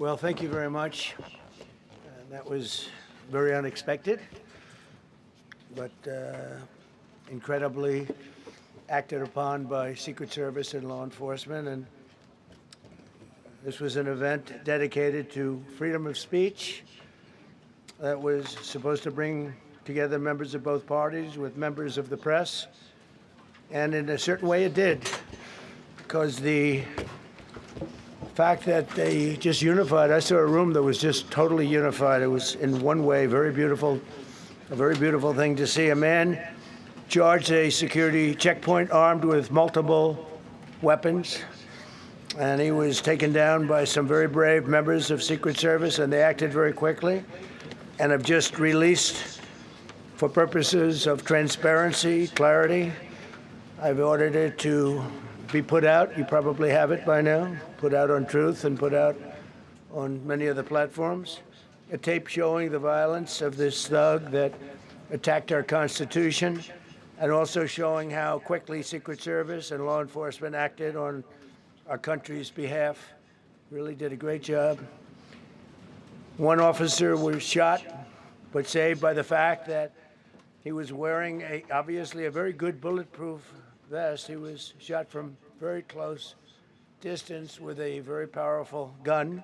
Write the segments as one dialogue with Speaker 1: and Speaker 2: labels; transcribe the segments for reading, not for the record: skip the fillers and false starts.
Speaker 1: Well, thank you very much. That was very unexpected, but incredibly acted upon by Secret Service and law enforcement. And this was an event dedicated to freedom of speech that was supposed to bring together members of both parties with members of the press. And in a certain way it did, because the fact that they just unified, I saw a room that was just totally unified. It was in one way very beautiful, a very beautiful thing to see. A man charged a security checkpoint armed with multiple weapons, and he was taken down by some very brave members of Secret Service, and they acted very quickly and have just released, for purposes of transparency, clarity, I've ordered it to be put out. You probably have it by now, put out on Truth and put out on many other platforms. A tape showing the violence of this thug that attacked our Constitution, and also showing how quickly Secret Service and law enforcement acted on our country's behalf. Really did a great job. One officer was shot, but saved by the fact that he was wearing obviously a very good bulletproof vest. He was shot from very close distance with a very powerful gun,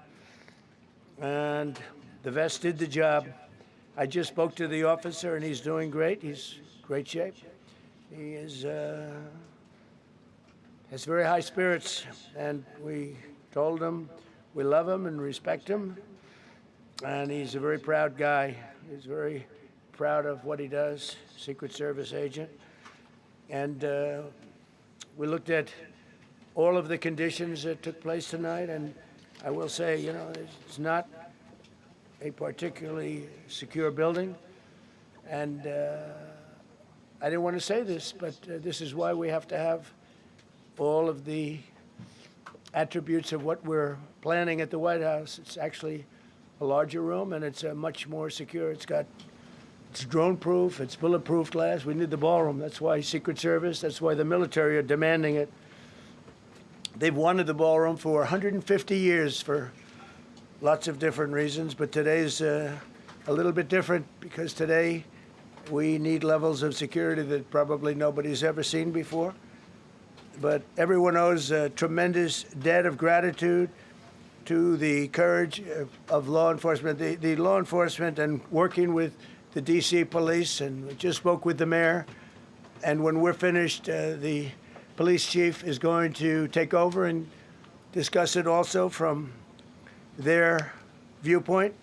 Speaker 1: and the vest did the job. I just spoke to the officer, and he's doing great. He's in great shape. He is has very high spirits, and we told him we love him and respect him, and he's a very proud guy. He's very proud of what he does, Secret Service agent. And we looked at all of the conditions that took place tonight, and I will say, you know, it's not a particularly secure building, and I didn't want to say this, but this is why we have to have all of the attributes of what we're planning at the White House. It's actually a larger room, and it's much more secure. It's drone-proof, it's bulletproof glass. We need the ballroom. That's why Secret Service, that's why the military are demanding it. They've wanted the ballroom for 150 years for lots of different reasons, but today's a little bit different, because today we need levels of security that probably nobody's ever seen before. But everyone owes a tremendous debt of gratitude to the courage of law enforcement, the law enforcement, and working with the D.C. police, and we just spoke with the mayor. And when we're finished, the police chief is going to take over and discuss it also from their viewpoint.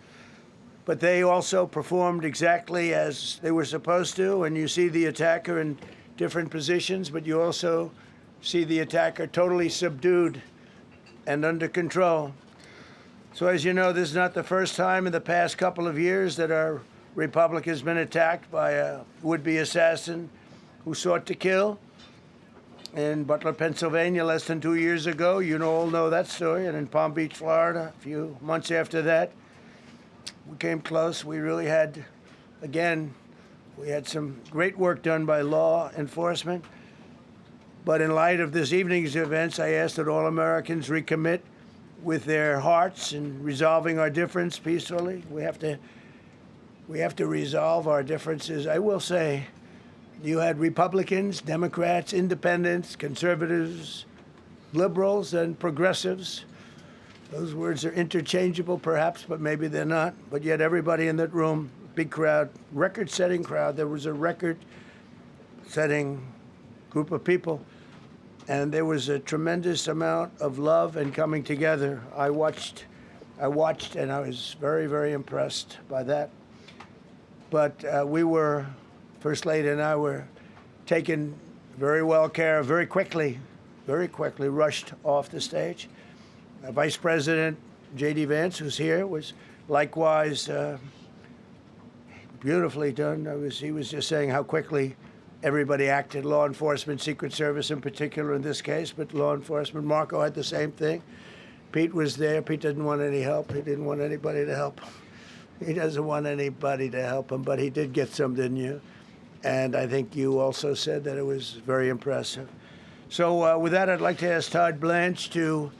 Speaker 1: But they also performed exactly as they were supposed to, and you see the attacker in different positions, but you also see the attacker totally subdued and under control. So as you know, this is not the first time in the past couple of years that our republic has been attacked by a would-be assassin who sought to kill. In Butler, Pennsylvania, less than 2 years ago, you all know that story, and in Palm Beach, Florida, a few months after that, we came close. We really had, again, we had some great work done by law enforcement. But in light of this evening's events, I asked that all Americans recommit with their hearts in resolving our difference peacefully. We have to resolve our differences. I will say, you had Republicans, Democrats, independents, conservatives, liberals, and progressives. Those words are interchangeable, perhaps, but maybe they're not. But yet everybody in that room, big crowd, record-setting crowd. There was a record-setting group of people, and there was a tremendous amount of love and coming together. I watched, and I was very, very impressed by that. But we were, First Lady and I were taken very well care of, very quickly rushed off the stage. Vice President J.D. Vance, who's here, was likewise beautifully done. He was just saying how quickly everybody acted, law enforcement, Secret Service in particular in this case, but law enforcement. Marco had the same thing. Pete was there. Pete didn't want any help. He didn't want anybody to help him. He doesn't want anybody to help him, but he did get some, didn't you? And I think you also said that it was very impressive. So with that, I'd like to ask Todd Blanche to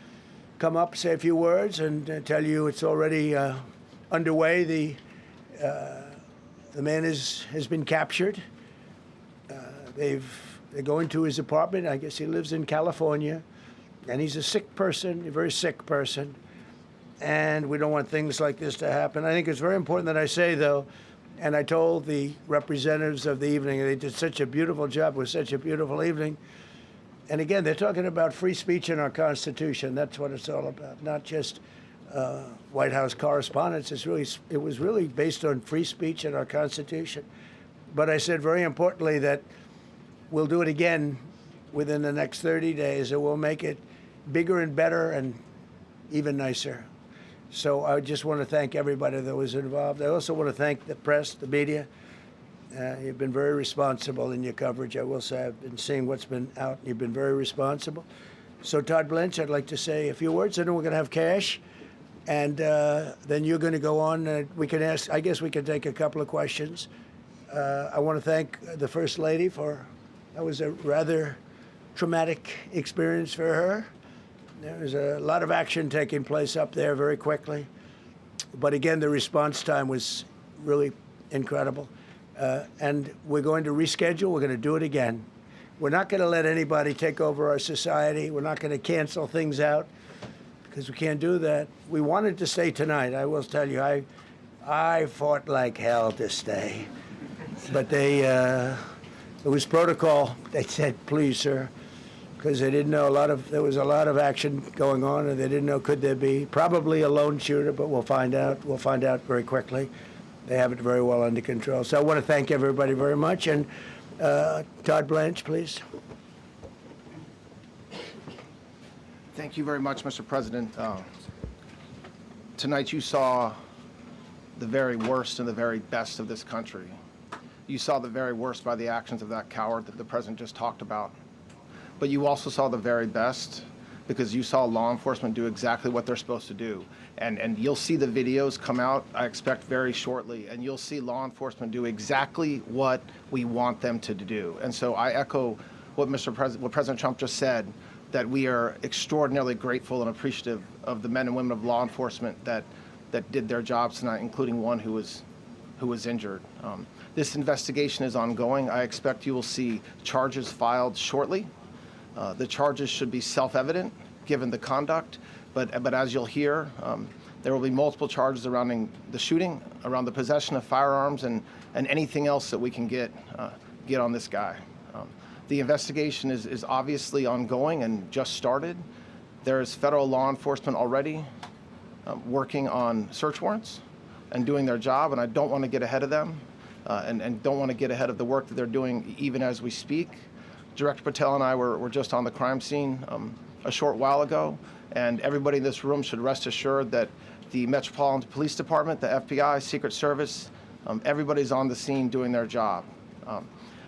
Speaker 1: come up, say a few words, and tell you it's already underway. The man has been captured. They're going to his apartment. I guess he lives in California, and he's a sick person, a very sick person. And we don't want things like this to happen. I think it's very important that I say, though, and I told the representatives of the evening, they did such a beautiful job. It was such a beautiful evening. And again, they're talking about free speech in our Constitution. That's what it's all about, not just White House correspondence. It was really based on free speech in our Constitution. But I said very importantly that we'll do it again within the next 30 days, and we'll make it bigger and better and even nicer. So I just want to thank everybody that was involved. I also want to thank the press, the media. You've been very responsible in your coverage. I will say I've been seeing what's been out. You've been very responsible. So Todd Blanche, I'd like to say a few words, and then we're going to have cash. And then you're going to go on. We can ask, I guess we can take a couple of questions. I want to thank the First Lady that was a rather traumatic experience for her. There was a lot of action taking place up there very quickly. But again, the response time was really incredible. And we're going to reschedule. We're going to do it again. We're not going to let anybody take over our society. We're not going to cancel things out because we can't do that. We wanted to stay tonight. I will tell you, I fought like hell to stay. But it was protocol. They said, please, sir, because they didn't know there was a lot of action going on, and they didn't know could there be probably a lone shooter, but we'll find out. We'll find out very quickly. They have it very well under control. So I want to thank everybody very much. And Todd Blanche, please.
Speaker 2: Thank you very much, Mr. President. Tonight you saw the very worst and the very best of this country. You saw the very worst by the actions of that coward that the President just talked about. But you also saw the very best because you saw law enforcement do exactly what they're supposed to do. And you'll see the videos come out, I expect, very shortly, and you'll see law enforcement do exactly what we want them to do. And so I echo what President Trump just said, that we are extraordinarily grateful and appreciative of the men and women of law enforcement that did their jobs tonight, including one who was injured. This investigation is ongoing. I expect you will see charges filed shortly. The charges should be self-evident, given the conduct, but as you'll hear, there will be multiple charges surrounding the shooting, around the possession of firearms, and anything else that we can get on this guy. The investigation is obviously ongoing and just started. There is federal law enforcement already working on search warrants and doing their job, and I don't want to get ahead of them and don't want to get ahead of the work that they're doing even as we speak. Director Patel and I were just on the crime scene a short while ago, and everybody in this room should rest assured that the Metropolitan Police Department, the FBI, Secret Service, everybody's on the scene doing their job.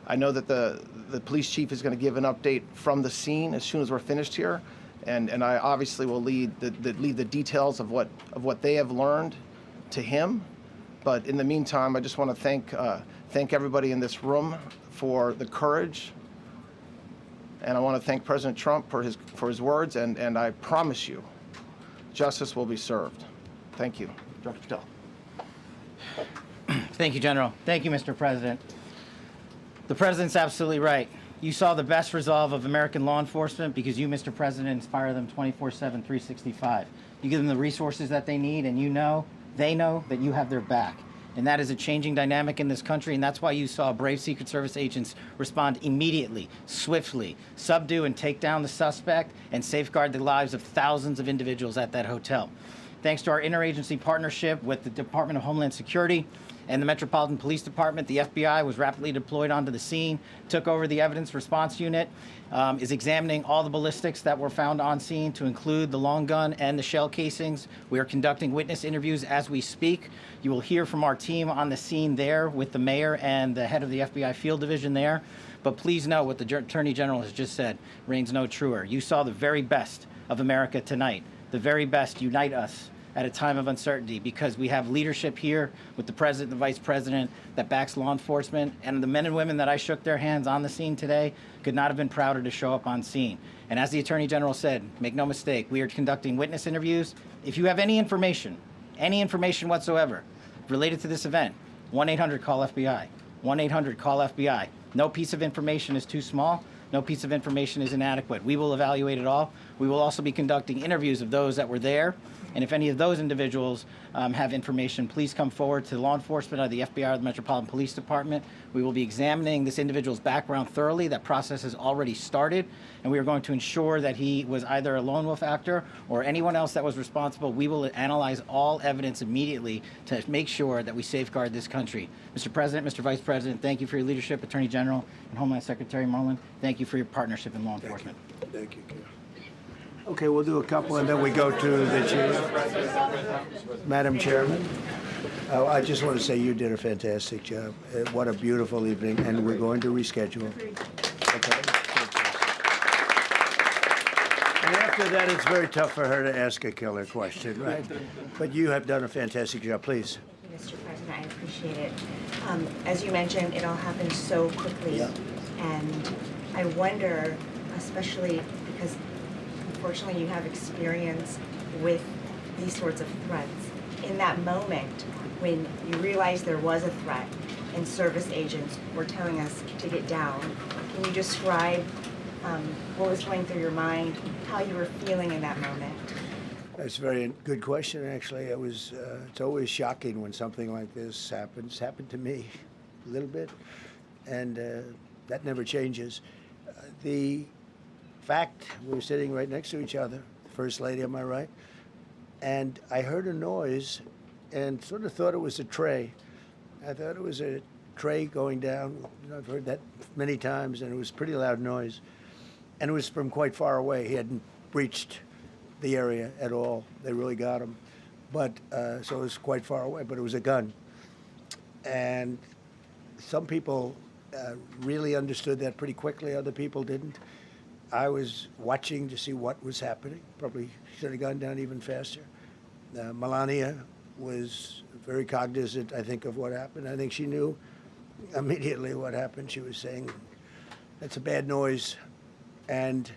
Speaker 2: I know that the police chief is going to give an update from the scene as soon as we're finished here, and I obviously will lead the details of what they have learned to him. But in the meantime, I just want to thank everybody in this room for the courage. And I want to thank President Trump for his words, and I promise you, justice will be served. Thank you. Dr. Patel.
Speaker 3: Thank you, General. Thank you, Mr. President. The President's absolutely right. You saw the best resolve of American law enforcement because you, Mr. President, inspire them 24/7, 365. You give them the resources that they need, and they know that you have their back. And that is a changing dynamic in this country, and that's why you saw brave Secret Service agents respond immediately, swiftly, subdue and take down the suspect, and safeguard the lives of thousands of individuals at that hotel. Thanks to our interagency partnership with the Department of Homeland Security and the Metropolitan Police Department, the FBI was rapidly deployed onto the scene, took over the evidence response unit, is examining all the ballistics that were found on scene to include the long gun and the shell casings. We are conducting witness interviews as we speak. You will hear from our team on the scene there with the mayor and the head of the FBI field division there. But please know what the Attorney General has just said reigns no truer. You saw the very best of America tonight. The very best unite us at a time of uncertainty, because we have leadership here with the president and the vice president that backs law enforcement, and the men and women that I shook their hands on the scene today could not have been prouder to show up on scene. And as the Attorney General said, make no mistake, we are conducting witness interviews. If you have any information whatsoever related to this event, 1-800-CALL-FBI, 1-800-CALL-FBI. No piece of information is too small. No piece of information is inadequate. We will evaluate it all. We will also be conducting interviews of those that were there. And if any of those individuals have information, please come forward to law enforcement or the FBI or the Metropolitan Police Department. We will be examining this individual's background thoroughly. That process has already started, and we are going to ensure that he was either a lone wolf actor or anyone else that was responsible. We will analyze all evidence immediately to make sure that we safeguard this country. Mr. President, Mr. Vice President, thank you for your leadership. Attorney General and Homeland Secretary Marlin, thank you for your partnership in law enforcement.
Speaker 1: Thank you, Ken. Okay, we'll do a couple, and then we go to the chief. Madam Chairman, I just want to say you did a fantastic job. What a beautiful evening, and we're going to reschedule. Okay. And after that, it's very tough for her to ask a killer question, right? But you have done a fantastic job. Please.
Speaker 4: Mr. President, I appreciate it. As you mentioned, it all happened so quickly, and I wonder, especially because unfortunately you have experience with these sorts of threats. In that moment, when you realized there was a threat and service agents were telling us to get down, can you describe what was going through your mind, how you were feeling in that moment?
Speaker 1: That's a very good question, actually. It's always shocking when something like this happens. It's happened to me a little bit, and that never changes. The fact, we were sitting right next to each other, First Lady on my right, and I heard a noise and sort of thought it was a tray. I thought it was a tray going down. You know, I've heard that many times, and it was a pretty loud noise. And it was from quite far away. He hadn't breached the area at all. They really got him. But, so it was quite far away, but it was a gun. And some people really understood that pretty quickly, other people didn't. I was watching to see what was happening. Probably should have gone down even faster. Melania was very cognizant, I think, of what happened. I think she knew immediately what happened. She was saying, that's a bad noise. And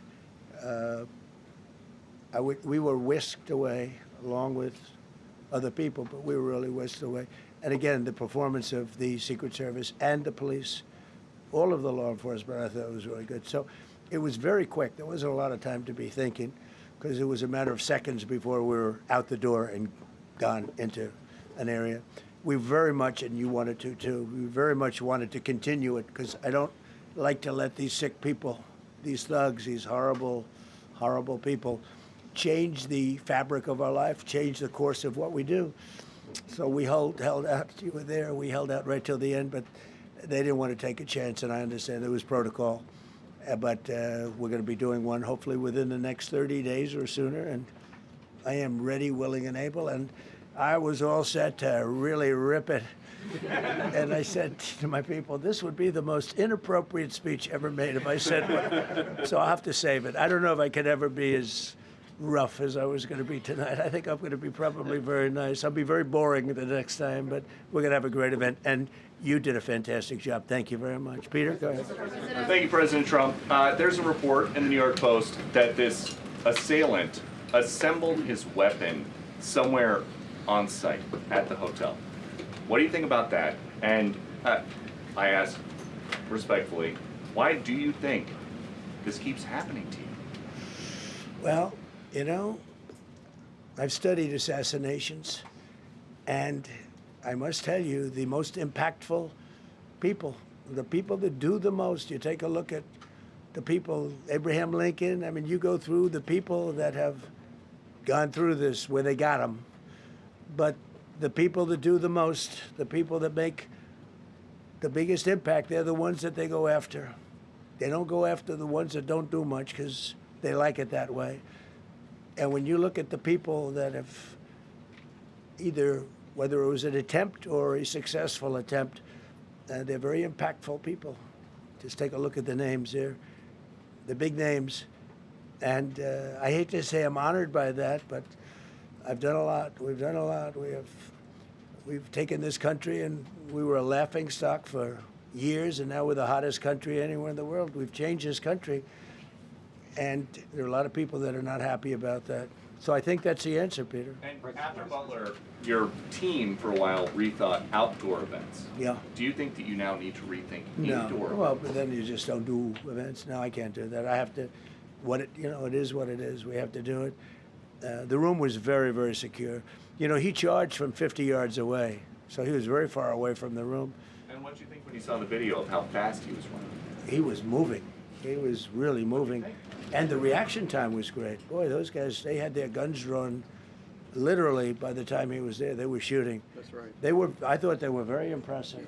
Speaker 1: we were whisked away along with other people, but we were really whisked away. And again, the performance of the Secret Service and the police, all of the law enforcement, I thought was really good. So it was very quick. There wasn't a lot of time to be thinking, because it was a matter of seconds before we were out the door and gone into an area. We very much, and you wanted to too, we very much wanted to continue it, because I don't like to let these sick people, these thugs, these horrible, horrible people, change the fabric of our life, change the course of what we do. So we held out. You were there. We held out right till the end, but they didn't want to take a chance, and I understand there was protocol. But we're going to be doing one hopefully within the next 30 days or sooner, and I am ready, willing, and able. And I was all set to really rip it. And I said to my people, this would be the most inappropriate speech ever made if I said one. So I'll have to save it. I don't know if I could ever be as rough as I was going to be tonight. I think I'm going to be probably very nice. I'll be very boring the next time, but we're going to have a great event. And you did a fantastic job. Thank you very much. Peter, go ahead.
Speaker 5: Thank you, President Trump. There's a report in the New York Post that this assailant assembled his weapon somewhere on site at the hotel. What do you think about that? And I ask respectfully, why do you think this keeps happening to you?
Speaker 1: Well, you know, I've studied assassinations, and I must tell you, the most impactful people, the people that do the most, you take a look at the people, Abraham Lincoln, I mean, you go through the people that have gone through this where they got them. But the people that do the most, the people that make the biggest impact, they're the ones that they go after. They don't go after the ones that don't do much because they like it that way. And when you look at the people that have either, whether it was an attempt or a successful attempt, they're very impactful people. Just take a look at the names there, the big names. And I hate to say I'm honored by that, but I've done a lot. We've done a lot. We've taken this country, and we were a laughing stock for years, and now we're the hottest country anywhere in the world. We've changed this country, and there are a lot of people that are not happy about that. So I think that's the answer, Peter.
Speaker 5: And after Butler, your team for a while rethought outdoor events.
Speaker 1: Yeah.
Speaker 5: Do you think that you now need to rethink
Speaker 1: No.
Speaker 5: indoor
Speaker 1: Well,
Speaker 5: events?
Speaker 1: but then you just don't do events. No, I can't do that. I have to. It is what it is. We have to do it. The room was very, very secure. He charged from 50 yards away, so he was very far away from the room.
Speaker 5: And what did you think when you saw the video of how fast he was running?
Speaker 1: He was moving. He was really moving. And the reaction time was great. Boy, those guys, they had their guns drawn literally by the time he was there. They were shooting.
Speaker 6: That's right.
Speaker 1: I thought they were very impressive.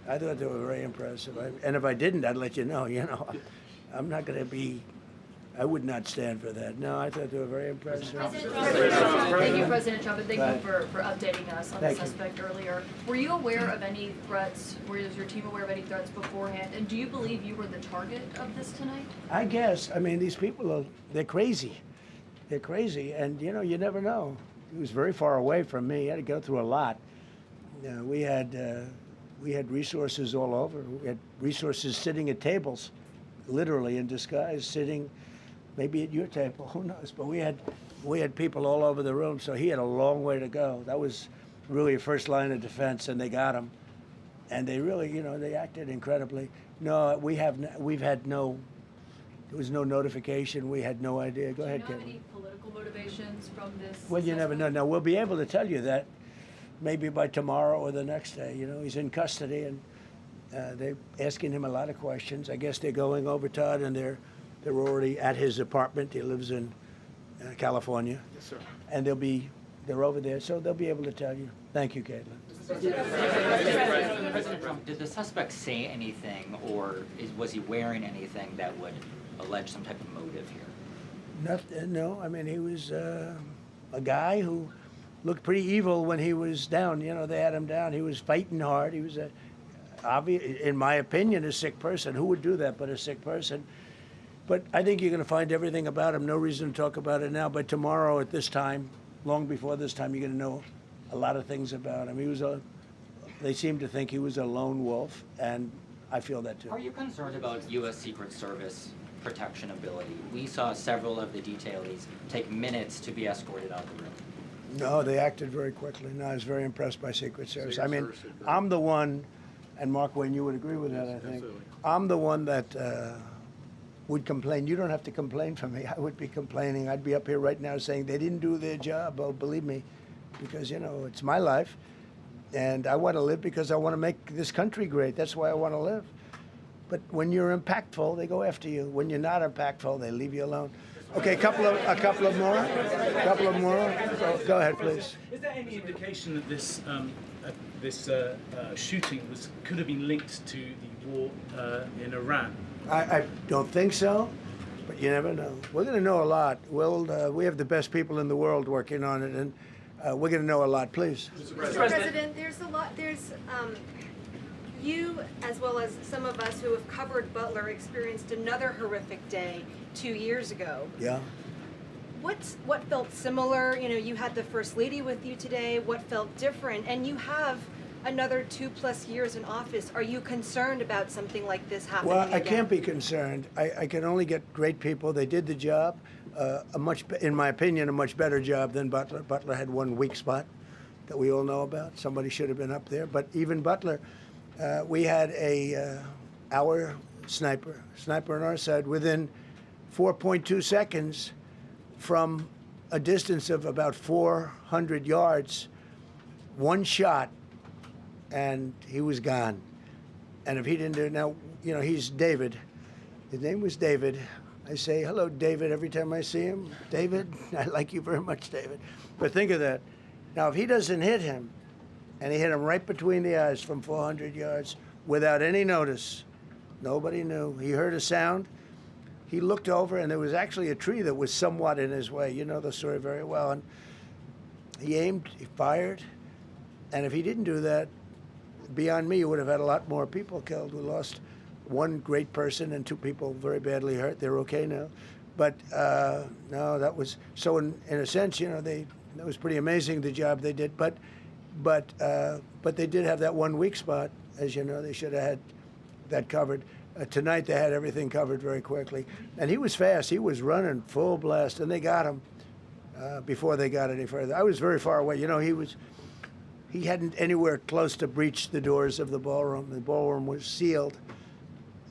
Speaker 1: And if I didn't, I'd let you know, I'm not going to be, I would not stand for that. No, I thought they were very impressive.
Speaker 7: Thank you, President Trump, and thank
Speaker 1: Right.
Speaker 7: you for updating us on
Speaker 1: Thank
Speaker 7: the
Speaker 1: you.
Speaker 7: suspect earlier. Were you aware of any threats? Was your team aware of any threats beforehand? And do you believe you were the target of this tonight?
Speaker 1: I guess. I mean, these people they're crazy. They're crazy, and you never know. He was very far away from me. He had to go through a lot. We had resources all over. We had resources sitting at tables, literally in disguise, sitting maybe at your table. Who knows? But we had people all over the room, so he had a long way to go. That was really a first line of defense, and they got him. And they really, they acted incredibly. No, there was no notification. We had no idea. Go ahead,
Speaker 7: Do you know
Speaker 1: Kevin.
Speaker 7: any political motivations from this?
Speaker 1: Well, you never know.
Speaker 7: suspect?
Speaker 1: Now, we'll be able to tell you that maybe by tomorrow or the next day. He's in custody, and they're asking him a lot of questions. I guess they're going over, Todd, and they're already at his apartment. He lives in California.
Speaker 6: Yes, sir.
Speaker 1: And they're over there, so they'll be able to tell you. Thank you, Caitlin.
Speaker 8: President Trump, did the suspect say anything, or was he wearing anything that would allege some type of motive here?
Speaker 1: No, I mean, he was a guy who looked pretty evil when he was down. They had him down. He was fighting hard. He was, in my opinion, a sick person. Who would do that but a sick person? But I think you're going to find everything about him. No reason to talk about it now. But tomorrow at this time, long before this time, you're going to know a lot of things about him. They seem to think he was a lone wolf, and I feel that too.
Speaker 8: Are you concerned about U.S. Secret Service protection ability? We saw several of the detailees take minutes to be escorted out the room.
Speaker 1: No, they acted very quickly. No, I was very impressed by Secret Service.
Speaker 6: Secret
Speaker 1: I mean,
Speaker 6: Service did great.
Speaker 1: I'm the one, and Mark Wayne, you would agree with that, I think.
Speaker 6: Absolutely.
Speaker 1: I'm the one that would complain. You don't have to complain for me. I would be complaining. I'd be up here right now saying they didn't do their job. Oh, believe me, because, it's my life, and I want to live because I want to make this country great. That's why I want to live. But when you're impactful, they go after you. When you're not impactful, they leave you alone. Okay, a couple of more. Go ahead, please.
Speaker 9: Is there any indication that this shooting could have been linked to the war in Iran?
Speaker 1: I don't think so, but you never know. We're going to know a lot. We have the best people in the world working on it, and we're going to know a lot. Please.
Speaker 10: Mr. President, there's a lot. You, as well as some of us who have covered Butler, experienced another horrific day 2 years ago.
Speaker 1: Yeah.
Speaker 10: What felt similar? You had the First Lady with you today. What felt different? And you have another 2+ years in office. Are you concerned about something like this happening
Speaker 1: Well, I
Speaker 10: again?
Speaker 1: can't be concerned. I can only get great people. They did the job, in my opinion, a much better job than Butler. Butler had one weak spot that we all know about. Somebody should have been up there. But even Butler, we had our sniper on our side within 4.2 seconds from a distance of about 400 yards, one shot, and he was gone. And if he didn't do it, now, he's David. His name was David. I say, hello, David, every time I see him. David, I like you very much, David. But think of that. Now, if he doesn't hit him, and he hit him right between the eyes from 400 yards without any notice, nobody knew. He heard a sound. He looked over, and there was actually a tree that was somewhat in his way. You know the story very well. And he aimed, he fired, and if he didn't do that, beyond me, you would have had a lot more people killed. We lost one great person and 2 people very badly hurt. They're okay now. But no, that was, so in a sense, they It was pretty amazing the job they did. But they did have that one weak spot, as you know. They should have had that covered. Tonight they had everything covered very quickly, and he was fast. He was running full blast, and they got him before they got any further. I was very far away. You know, he hadn't anywhere close to breached the doors of the ballroom. The ballroom was sealed,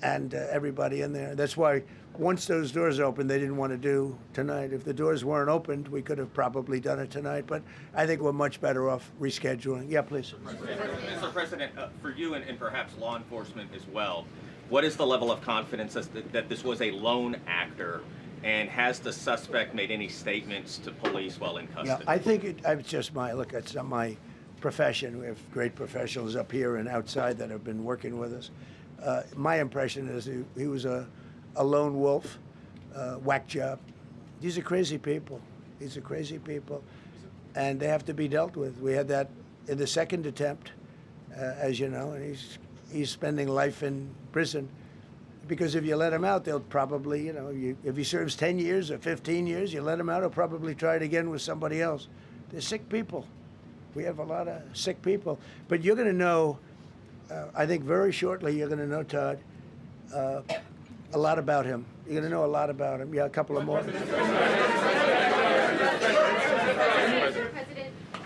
Speaker 1: and everybody in there. That's why once those doors opened, they didn't want to do tonight. If the doors weren't opened, we could have probably done it tonight. But I think we're much better off rescheduling. Yeah, please.
Speaker 6: Mr. President, for you and perhaps law enforcement as well, what is the level of confidence that this was a lone actor, and has the suspect made any statements to police while in custody?
Speaker 1: Yeah, I think it's just look, it's not my profession. We have great professionals up here and outside that have been working with us. My impression is he was a lone wolf, whack job. These are crazy people. These are crazy people, and they have to be dealt with. We had that in the second attempt, as you know, and he's spending life in prison. Because if you let him out, they'll probably, you know, if he serves 10 years or 15 years, you let him out, he'll probably try it again with somebody else. They're sick people. We have a lot of sick people. But you're going to know, I think very shortly, you're going to know, Todd, a lot about him. You're going to know a lot about him. Yeah, a couple of more.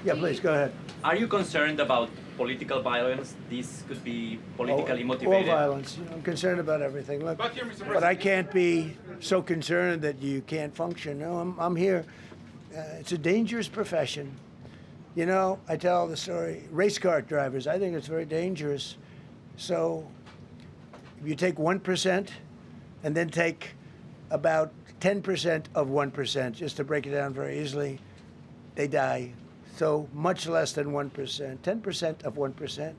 Speaker 1: Yeah, please, go ahead.
Speaker 11: Are you concerned about political violence? This could be politically motivated.
Speaker 1: All violence. I'm concerned about everything. Look, but I can't be so concerned that you can't function. No, I'm here. It's a dangerous profession. You know, I tell the story, race car drivers, I think it's very dangerous. So if you take 1% and then take about 10% of 1%, just to break it down very easily, they die. So much less than 1%, 10% of 1%.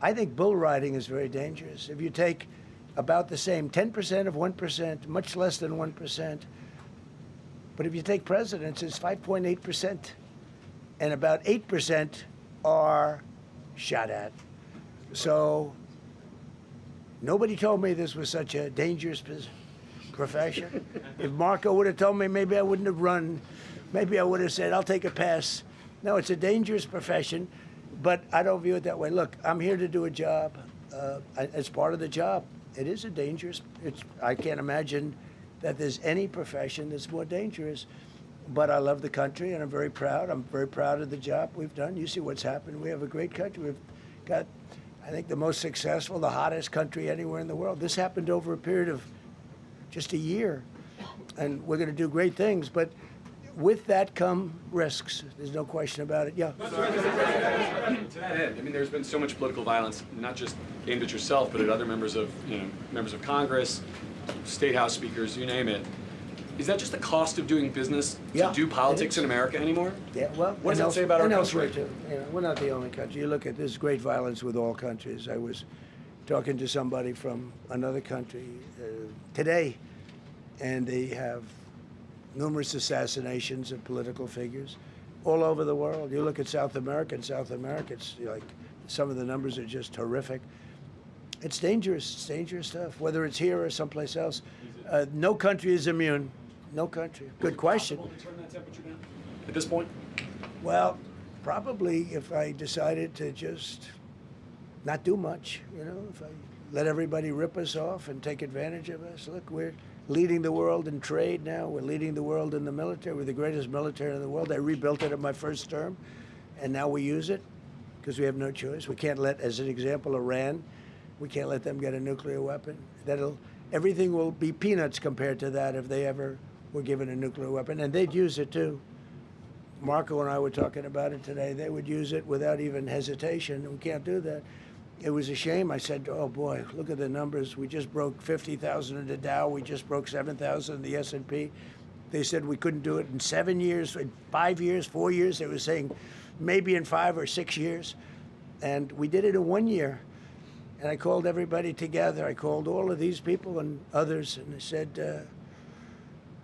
Speaker 1: I think bull riding is very dangerous. If you take about the same, 10% of 1%, much less than 1%. But if you take presidents, it's 5.8%. And about 8% are shot at. So nobody told me this was such a dangerous profession. If Marco would have told me, maybe I wouldn't have run. Maybe I would have said, I'll take a pass. No, it's a dangerous profession, but I don't view it that way. Look, I'm here to do a job. As part of the job, it is a dangerous. I can't imagine that there's any profession that's more dangerous. But I love the country, and I'm very proud. I'm very proud of the job we've done. You see what's happened. We have a great country. We've got, I think, the most successful, the hottest country anywhere in the world. This happened over a period of just a year, and we're going to do great things. But with that come risks. There's no question about it. Yeah.
Speaker 12: To that end, I mean, there's been so much political violence, not just aimed at yourself, but at other members of Congress, state house speakers, you name it. Is that just the cost of doing business to do politics in America anymore?
Speaker 1: Yeah. Well,
Speaker 12: what does that say about our country?
Speaker 1: Elsewhere too. You know, we're not the only country. You look at this great violence with all countries. I was talking to somebody from another country today, and they have numerous assassinations of political figures all over the world. You look at South America, it's like some of the numbers are just horrific. It's dangerous. It's dangerous stuff, whether it's here or someplace else. No country is immune. No country. Good question.
Speaker 12: Is it possible to turn that temperature down at this point?
Speaker 1: Well, probably if I decided to just not do much, you know, if I let everybody rip us off and take advantage of us. Look, we're leading the world in trade now. We're leading the world in the military. We're the greatest military in the world. I rebuilt it in my first term, and now we use it because we have no choice. We can't let, as an example, Iran, we can't let them get a nuclear weapon. Everything will be peanuts compared to that if they ever were given a nuclear weapon, and they'd use it too. Marco and I were talking about it today. They would use it without even hesitation. We can't do that. It was a shame. I said, oh boy, look at the numbers. We just broke 50,000 in the Dow. We just broke 7,000 in the S&P. They said we couldn't do it in 7 years, in 5 years, 4 years. They were saying maybe in 5 or 6 years. And we did it in 1 year. And I called everybody together. I called all of these people and others, and I said,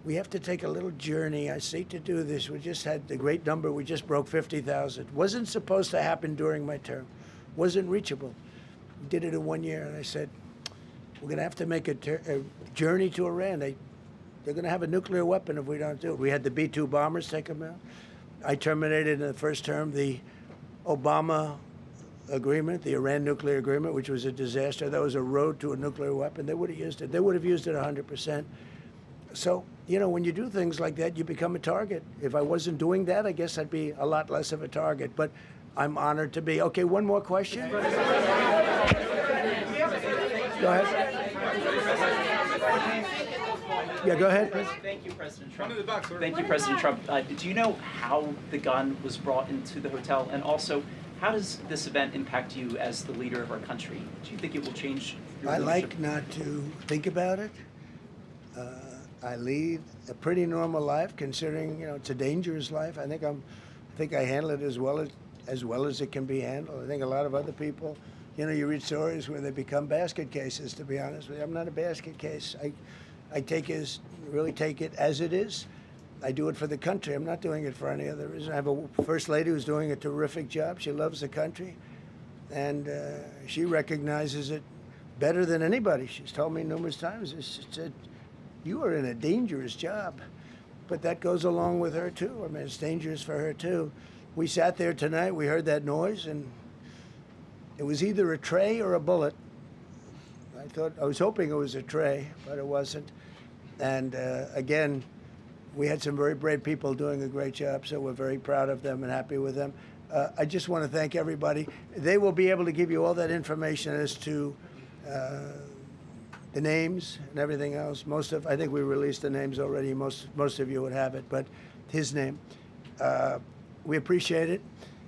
Speaker 1: we have to take a little journey. I say to do this. We just had the great number. We just broke 50,000. Wasn't supposed to happen during my term. Wasn't reachable. We did it in 1 year, and I said, we're going to have to make a journey to Iran. They're going to have a nuclear weapon if we don't do it. We had the B-2 bombers take them out. I terminated in the first term the Obama agreement, the Iran nuclear agreement, which was a disaster. That was a road to a nuclear weapon. They would have used it. They would have used it 100%. So, you know, when you do things like that, you become a target. If I wasn't doing that, I guess I'd be a lot less of a target. But I'm honored to be. Okay, one more question. Go ahead. Yeah, go ahead.
Speaker 13: Thank you, President Trump. Thank you, President Trump. Do you know how the gun was brought into the hotel? And also, how does this event impact you as the leader of our country? Do you think it will change your
Speaker 1: I
Speaker 13: leadership?
Speaker 1: like not to think about it. I lead a pretty normal life, considering, you know, it's a dangerous life. I think I handle it as well as it can be handled. I think a lot of other people, you know, you read stories where they become basket cases. To be honest with you, I'm not a basket case. I really take it as it is. I do it for the country. I'm not doing it for any other reason. I have a first lady who's doing a terrific job. She loves the country, and she recognizes it better than anybody. She's told me numerous times. She said, "You are in a dangerous job," but that goes along with her too. I mean, it's dangerous for her too. We sat there tonight. We heard that noise, and it was either a tray or a bullet. I was hoping it was a tray, but it wasn't. And again, we had some very brave people doing a great job, so we're very proud of them and happy with them. I just want to thank everybody. They will be able to give you all that information as to the names and everything else. I think we released the names already. Most of you would have it, but his name. We appreciate it.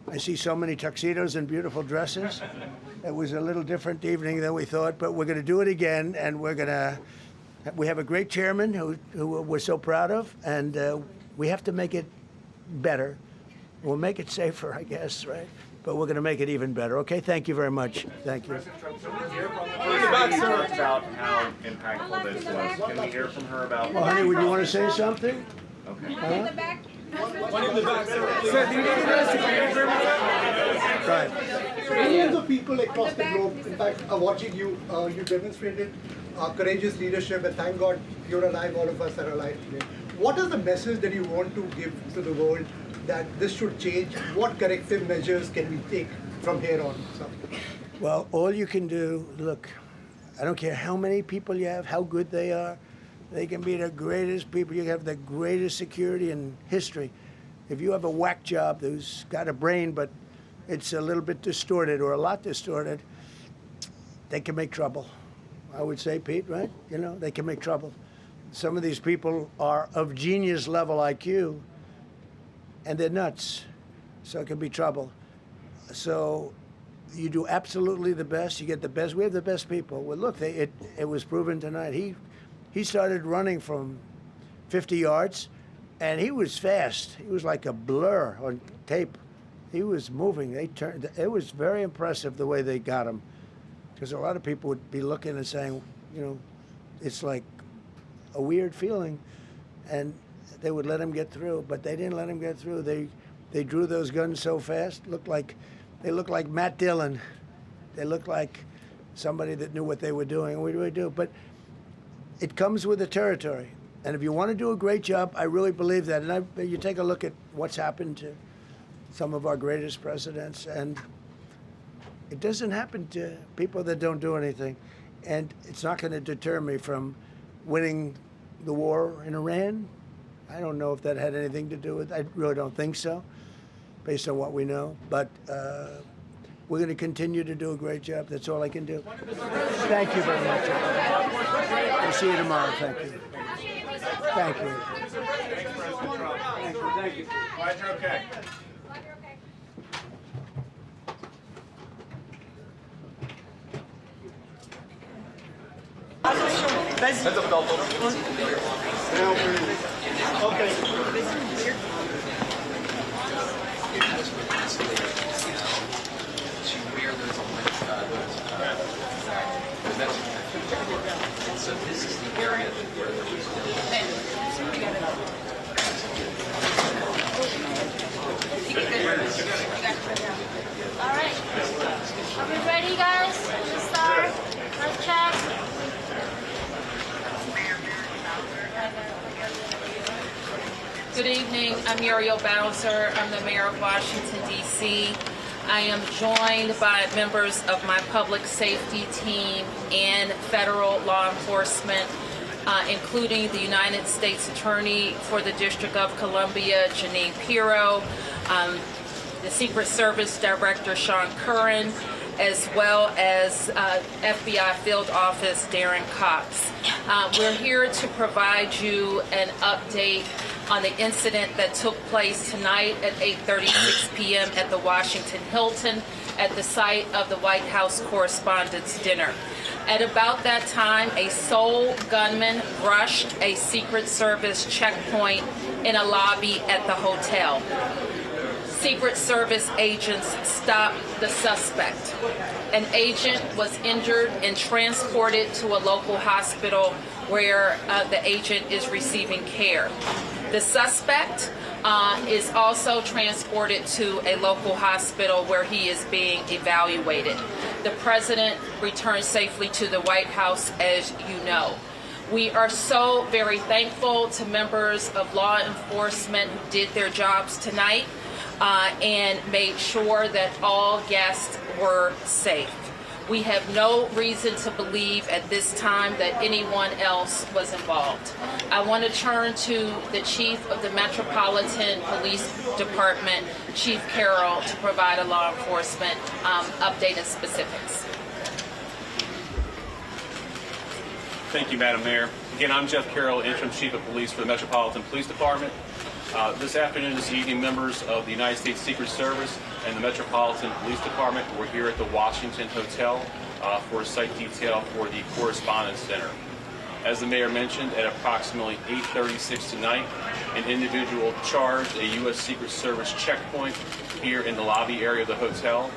Speaker 1: I see so many tuxedos and beautiful dresses. It was a little different evening than we thought, but we're going to do it again, and we have a great chairman who we're so proud of, and we have to make it better. We'll make it safer, I guess, right? But we're going to make it even better. Okay, thank you very much. Thank you.
Speaker 5: President Trump, can we hear from the first lady who talked about how impactful this was? Can we hear from her about?
Speaker 1: Well, honey, would you want to say something?
Speaker 5: Okay.
Speaker 1: Huh?
Speaker 14: One in the back, sir.
Speaker 1: Right.
Speaker 15: Millions of people across the globe, in fact, are watching you. You demonstrated courageous leadership, and thank God you're alive. All of us are alive today. What is the message that you want to give to the world that this should change? What corrective measures can we take from here on?
Speaker 1: Well, all you can do, look, I don't care how many people you have, how good they are. They can be the greatest people. You have the greatest security in history. If you have a whack job who's got a brain, but it's a little bit distorted or a lot distorted, they can make trouble. I would say, Pete, right? You know, they can make trouble. Some of these people are of genius level IQ, and they're nuts. So it can be trouble. So you do absolutely the best. You get the best. We have the best people. Well, look, it was proven tonight. He started running from 50 yards, and he was fast. He was like a blur on tape. He was moving. It was very impressive the way they got him, because a lot of people would be looking and saying, you know, it's like a weird feeling, and they would let him get through, but they didn't let him get through. They drew those guns so fast. They looked like Matt Dillon. They looked like somebody that knew what they were doing, and we really do. But it comes with the territory. And if you want to do a great job, I really believe that. And you take a look at what's happened to some of our greatest presidents, and it doesn't happen to people that don't do anything. And it's not going to deter me from winning the war in Iran. I don't know if that had anything to do with it. I really don't think so, based on what we know. But we're going to continue to do a great job. That's all I can do. Thank you very much. We'll see you tomorrow. Thank you. Thank you.
Speaker 5: Thank you. Glad you're okay.
Speaker 16: So this is the area where there was
Speaker 17: all right. Are we ready, guys? Let's start. Let's check.
Speaker 18: Good evening. I'm Muriel Bowser. I'm the mayor of Washington, D.C. I am joined by members of my public safety team and federal law enforcement, including the United States Attorney for the District of Columbia, Janine Pirro, the Secret Service Director, Sean Curran, as well as FBI Field Office Darren Cox. We're here to provide you an update on the incident that took place tonight at 8:36 p.m. at the Washington Hilton at the site of the White House Correspondents' Dinner. At about that time, a sole gunman brushed a Secret Service checkpoint in a lobby at the hotel. Secret Service agents stopped the suspect. An agent was injured and transported to a local hospital where the agent is receiving care. The suspect is also transported to a local hospital where he is being evaluated. The president returned safely to the White House, as you know. We are so very thankful to members of law enforcement who did their jobs tonight and made sure that all guests were safe. We have no reason to believe at this time that anyone else was involved. I want to turn to the Chief of the Metropolitan Police Department, Chief Carroll, to provide a law enforcement update and specifics.
Speaker 19: Thank you, Madam Mayor. Again, I'm Jeff Carroll, Interim Chief of Police for the Metropolitan Police Department. This afternoon, this evening, members of the United States Secret Service and the Metropolitan Police Department were here at the Washington Hotel for a site detail for the Correspondents' Dinner. As the mayor mentioned, at approximately 8:36 tonight, an individual charged a U.S. Secret Service checkpoint here in the lobby area of the hotel.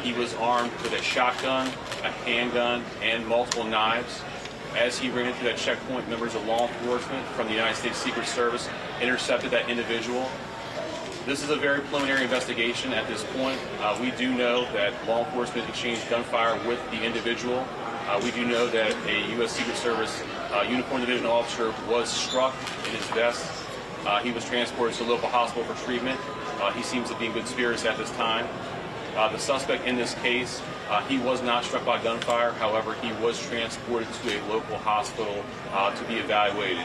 Speaker 19: He was armed with a shotgun, a handgun, and multiple knives. As he ran into that checkpoint, members of law enforcement from the United States Secret Service intercepted that individual. This is a very preliminary investigation at this point. We do know that law enforcement exchanged gunfire with the individual. We do know that a U.S. Secret Service uniformed division officer was struck in his vest. He was transported to a local hospital for treatment. He seems to be in good spirits at this time. The suspect in this case, he was not struck by gunfire. However, he was transported to a local hospital to be evaluated.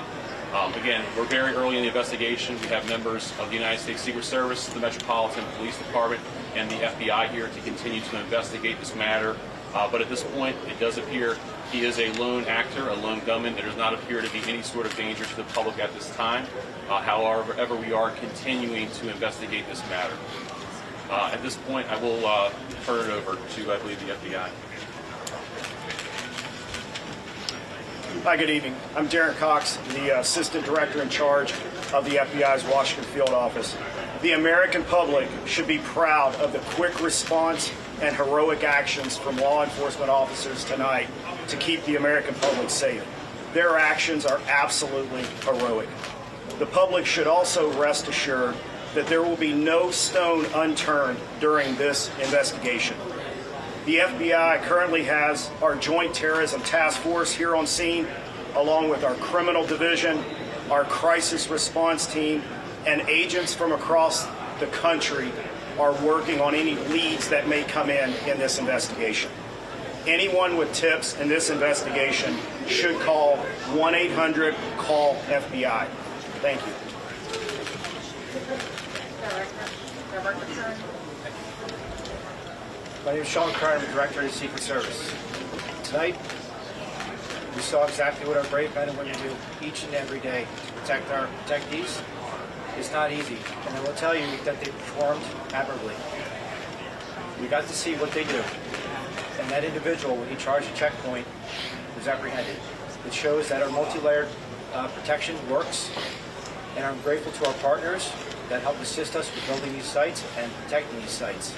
Speaker 19: Again, we're very early in the investigation. We have members of the United States Secret Service, the Metropolitan Police Department, and the FBI here to continue to investigate this matter. But at this point, it does appear he is a lone actor, a lone gunman. There does not appear to be any sort of danger to the public at this time. However, we are continuing to investigate this matter. At this point, I will turn it over to, I believe, the FBI.
Speaker 20: Hi, good evening. I'm Darren Cox, the Assistant Director in charge of the FBI's Washington Field Office. The American public should be proud of the quick response and heroic actions from law enforcement officers tonight to keep the American public safe. Their actions are absolutely heroic. The public should also rest assured that there will be no stone unturned during this investigation. The FBI currently has our Joint Terrorism Task Force here on scene, along with our Criminal Division, our Crisis Response Team, and agents from across the country are working on any leads that may come in this investigation. Anyone with tips in this investigation should call 1-800-CALL-FBI. Thank you.
Speaker 21: My name is Sean Curran. I'm the Director of the Secret Service. Tonight, we saw exactly what our brave men and women do each and every day to protect our protectees. It's not easy, and I will tell you that they performed admirably. We got to see what they do, and that individual, when he charged a checkpoint, was apprehended. It shows that our multi-layered protection works, and I'm grateful to our partners that helped assist us with building these sites and protecting these sites.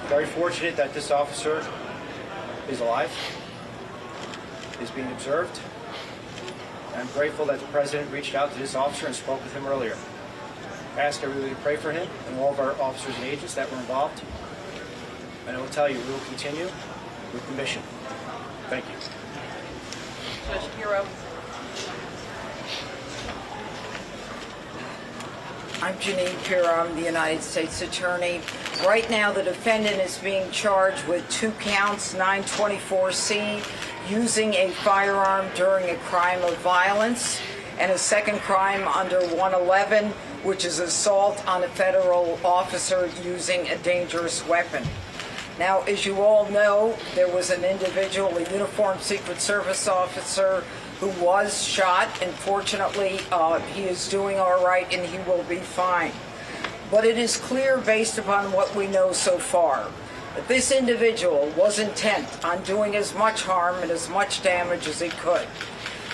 Speaker 21: Very fortunate that this officer is alive, is being observed. I'm grateful that the President reached out to this officer and spoke with him earlier. I ask everybody to pray for him and all of our officers and agents that were involved. And I will tell you, we will continue with the mission. Thank you.
Speaker 18: Judge Pirro.
Speaker 2: I'm Janine Pirro, I'm the United States Attorney. Right now, the defendant is being charged with 2 counts, 924C, using a firearm during a crime of violence, and a second crime under 111, which is assault on a federal officer using a dangerous weapon. Now, as you all know, there was an individual, a uniformed Secret Service officer, who was shot, and fortunately he is doing all right and he will be fine. But it is clear, based upon what we know so far, that this individual was intent on doing as much harm and as much damage as he could.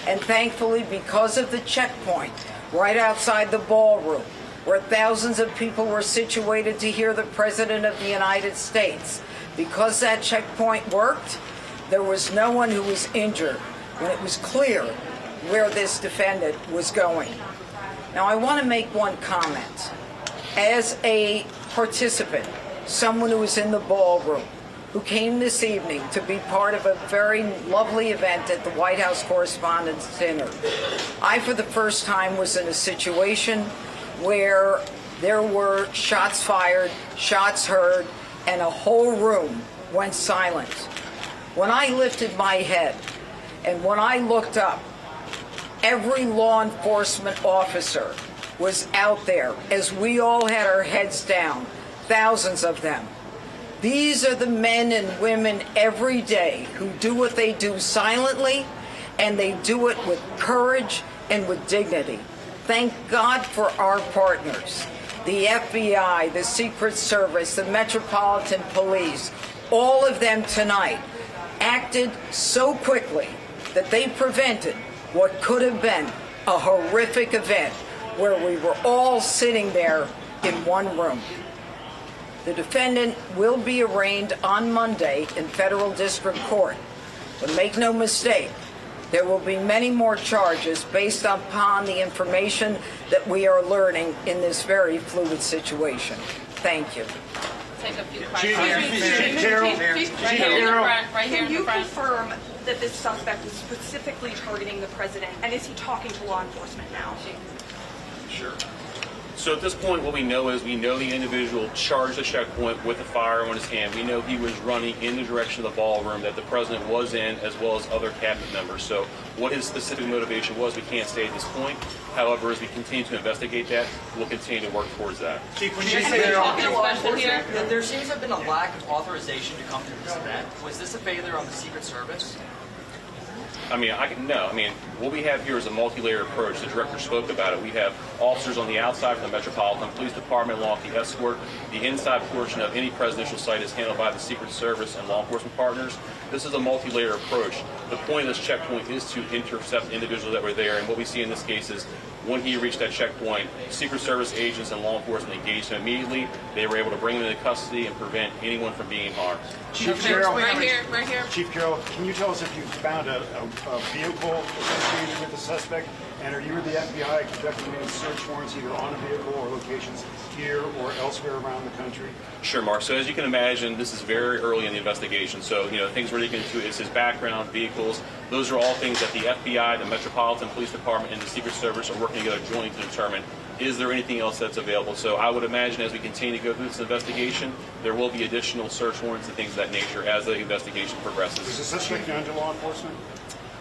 Speaker 2: And thankfully, because of the checkpoint right outside the ballroom, where thousands of people were situated to hear the President of the United States, because that checkpoint worked, there was no one who was injured when it was clear where this defendant was going. Now, I want to make one comment. As a participant, someone who was in the ballroom, who came this evening to be part of a very lovely event at the White House Correspondents' Dinner, I, for the first time, was in a situation where there were shots fired, shots heard, and a whole room went silent. When I lifted my head, and when I looked up, every law enforcement officer was out there as we all had our heads down, thousands of them. These are the men and women every day who do what they do silently, and they do it with courage and with dignity. Thank God for our partners, the FBI, the Secret Service, the Metropolitan Police. All of them tonight acted so quickly that they prevented what could have been a horrific event where we were all sitting there in one room. The defendant will be arraigned on Monday in federal district court. But make no mistake, there will be many more charges based upon the information that we are learning in this very fluid situation. Thank you.
Speaker 18: Take a few
Speaker 10: Chief
Speaker 18: questions.
Speaker 10: Carroll.
Speaker 18: Right here
Speaker 10: Can
Speaker 18: in
Speaker 10: you
Speaker 18: the front.
Speaker 10: confirm that this suspect is specifically targeting the president, and is he talking to law enforcement now?
Speaker 19: Sure. So at this point, what we know is we know the individual charged the checkpoint with a firearm in his hand. We know he was running in the direction of the ballroom that the president was in, as well as other cabinet members. So what his specific motivation was, we can't say at this point. However, as we continue to investigate that, we'll continue to work towards that.
Speaker 11: Chief, when you say there seems to have been a lack of authorization to come through this event. Was this a failure on the Secret Service?
Speaker 19: I mean, what we have here is a multi-layered approach. The director spoke about it. We have officers on the outside from the Metropolitan Police Department, along with the escort. The inside portion of any presidential site is handled by the Secret Service and law enforcement partners. This is a multi-layered approach. The point of this checkpoint is to intercept individuals that were there, and what we see in this case is when he reached that checkpoint, Secret Service agents and law enforcement engaged him immediately. They were able to bring him into custody and prevent anyone from being harmed.
Speaker 20: Chief Carroll,
Speaker 18: Right here.
Speaker 20: Chief Carroll, can you tell us if you found a vehicle associated with the suspect? And are you or the FBI conducting any search warrants either on a vehicle or locations here or elsewhere around the country?
Speaker 19: Sure, Mark. So as you can imagine, this is very early in the investigation. So, things we're looking into is his background, vehicles. Those are all things that the FBI, the Metropolitan Police Department, and the Secret Service are working together jointly to determine, is there anything else that's available? So I would imagine as we continue to go through this investigation, there will be additional search warrants and things of that nature as the investigation progresses.
Speaker 20: Is the suspect known to law enforcement?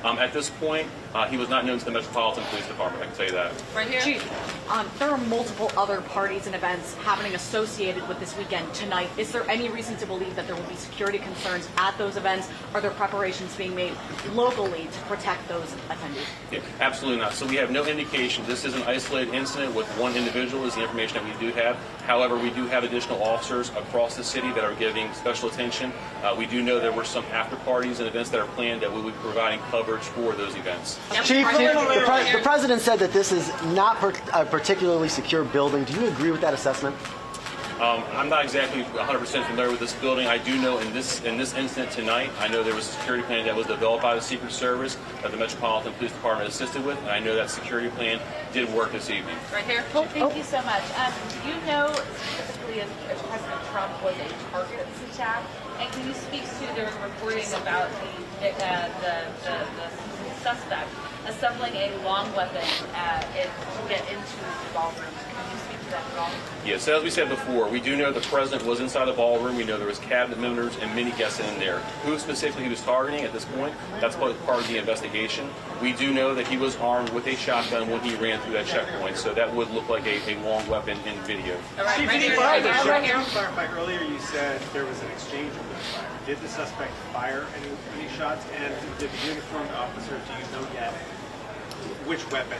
Speaker 19: At this point, he was not known to the Metropolitan Police Department, I can tell you that.
Speaker 18: Right here.
Speaker 22: Chief, there are multiple other parties and events happening associated with this weekend tonight. Is there any reason to believe that there will be security concerns at those events? Are there preparations being made locally to protect those attendees?
Speaker 19: Yeah, absolutely not. So we have no indication. This is an isolated incident with one individual is the information that we do have. However, we do have additional officers across the city that are giving special attention. We do know there were some after parties and events that are planned that we will be providing coverage for those events.
Speaker 23: Chief, the president said that this is not a particularly secure building. Do you agree with that assessment?
Speaker 19: I'm not exactly 100% familiar with this building. I do know in this incident tonight, I know there was a security plan that was developed by the Secret Service that the Metropolitan Police Department assisted with, and I know that security plan did work this evening.
Speaker 18: Right here.
Speaker 24: Thank you so much. Do you know specifically if President Trump was a target of this attack? And can you speak to the reporting about the suspect assembling a long weapon to get into the ballroom? Can you speak
Speaker 19: Yeah, so as we said before, we do know the president was inside the ballroom. We know there was cabinet members and many guests in there. Who specifically he was targeting at this point, that's part of the investigation. We do know that he was armed with a shotgun when he ran through that checkpoint, so that would look like a long weapon in video.
Speaker 24: Chief,
Speaker 3: can you clarify earlier you said there was an exchange of gunfire. Did the suspect fire any shots, and did the uniformed officer, do you know yet which weapon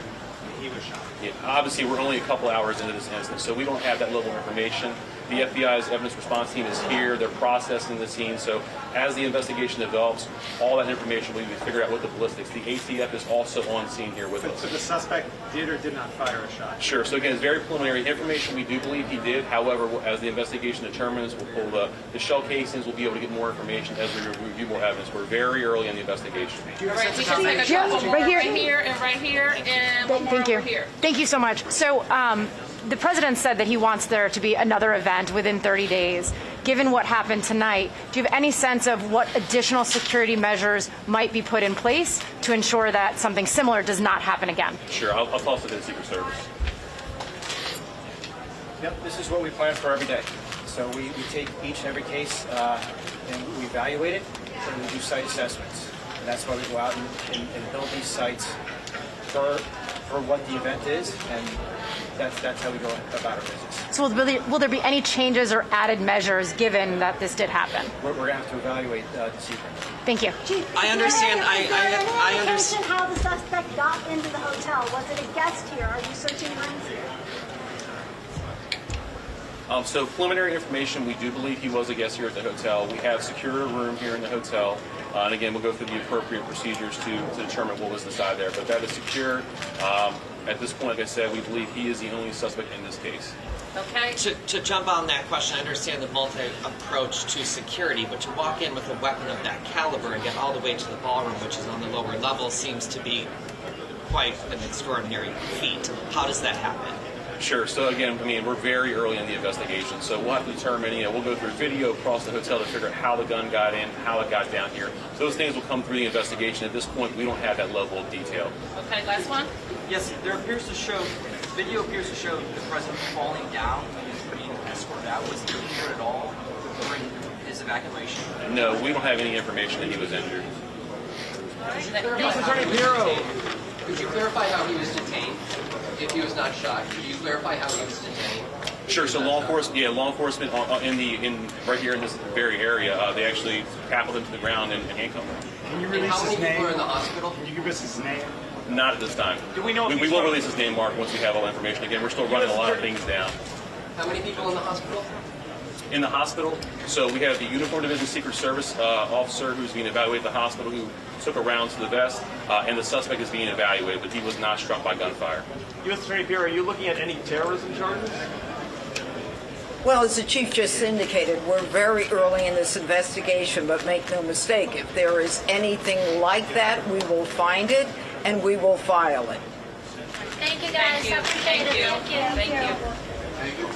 Speaker 3: he was shot?
Speaker 19: Yeah, obviously, we're only a couple hours into this instance, so we don't have that level of information. The FBI's evidence response team is here. They're processing the scene. So as the investigation develops, all that information will be figured out with the ballistics. The ATF is also on scene here with us.
Speaker 3: So the suspect did or did not fire a shot?
Speaker 19: Sure. So again, it's very preliminary information. We do believe he did. However, as the investigation determines, we'll pull the shell casings. We'll be able to get more information as we review more evidence. We're very early in the investigation.
Speaker 24: All right, we can take a couple more right here and right here and one more over here.
Speaker 4: Thank you so much. So the president said that he wants there to be another event within 30 days. Given what happened tonight, do you have any sense of what additional security measures might be put in place to ensure that something similar does not happen again?
Speaker 19: Sure. I'll toss it to the Secret Service.
Speaker 21: Yep, this is what we plan for every day. So we take each and every case and we evaluate it, and we do site assessments. And that's why we go out and build these sites for what the event is, and that's how we go about our business.
Speaker 4: So will there be any changes or added measures given that this did happen?
Speaker 21: We're going to have to evaluate this evening.
Speaker 4: Thank you.
Speaker 7: I understand. I understand
Speaker 8: how the suspect got into the hotel. Was it a guest here? Are you searching rooms here?
Speaker 19: So preliminary information, we do believe he was a guest here at the hotel. We have secured a room here in the hotel. And again, we'll go through the appropriate procedures to determine what was inside there. But that is secure. At this point, like I said, we believe he is the only suspect in this case.
Speaker 24: Okay.
Speaker 11: To jump on that question, I understand the multi-approach to security, but to walk in with a weapon of that caliber and get all the way to the ballroom, which is on the lower level, seems to be quite an extraordinary feat. How does that happen?
Speaker 19: Sure. So again, I mean, we're very early in the investigation, so we'll have to determine, we'll go through video across the hotel to figure out how the gun got in, how it got down here. So those things will come through the investigation. At this point, we don't have that level of detail.
Speaker 24: Okay, last one.
Speaker 11: Yes, video appears to show the president falling down and is being escorted out. Was he injured at all during his evacuation?
Speaker 19: No, we don't have any information that he was injured.
Speaker 16: U.S. Attorney Bureau. Could you clarify how he was detained? If he was not shot, could you clarify how he was detained?
Speaker 19: Sure. So law enforcement right here in this very area, they actually tackled him to the ground and handcuffed him.
Speaker 3: Can you release his name?
Speaker 16: How many people are in the hospital?
Speaker 3: Can you give us his name?
Speaker 19: Not at this time.
Speaker 3: Do we know?
Speaker 19: We will release his name, Mark, once we have all the information. Again, we're still running a lot of things down.
Speaker 16: How many people in the hospital?
Speaker 19: In the hospital, so we have the Uniform Division Secret Service officer who's being evaluated at the hospital who took a round to the vest, and the suspect is being evaluated, but he was not struck by gunfire.
Speaker 3: U.S. Attorney Bureau, are you looking at any terrorism charges?
Speaker 2: Well, as the chief just indicated, we're very early in this investigation, but make no mistake, if there is anything like that, we will find it and we will file it.
Speaker 17: Thank you, guys.
Speaker 24: Thank you.
Speaker 17: Thank you.
Speaker 24: Thank you.
Speaker 17: Thank you.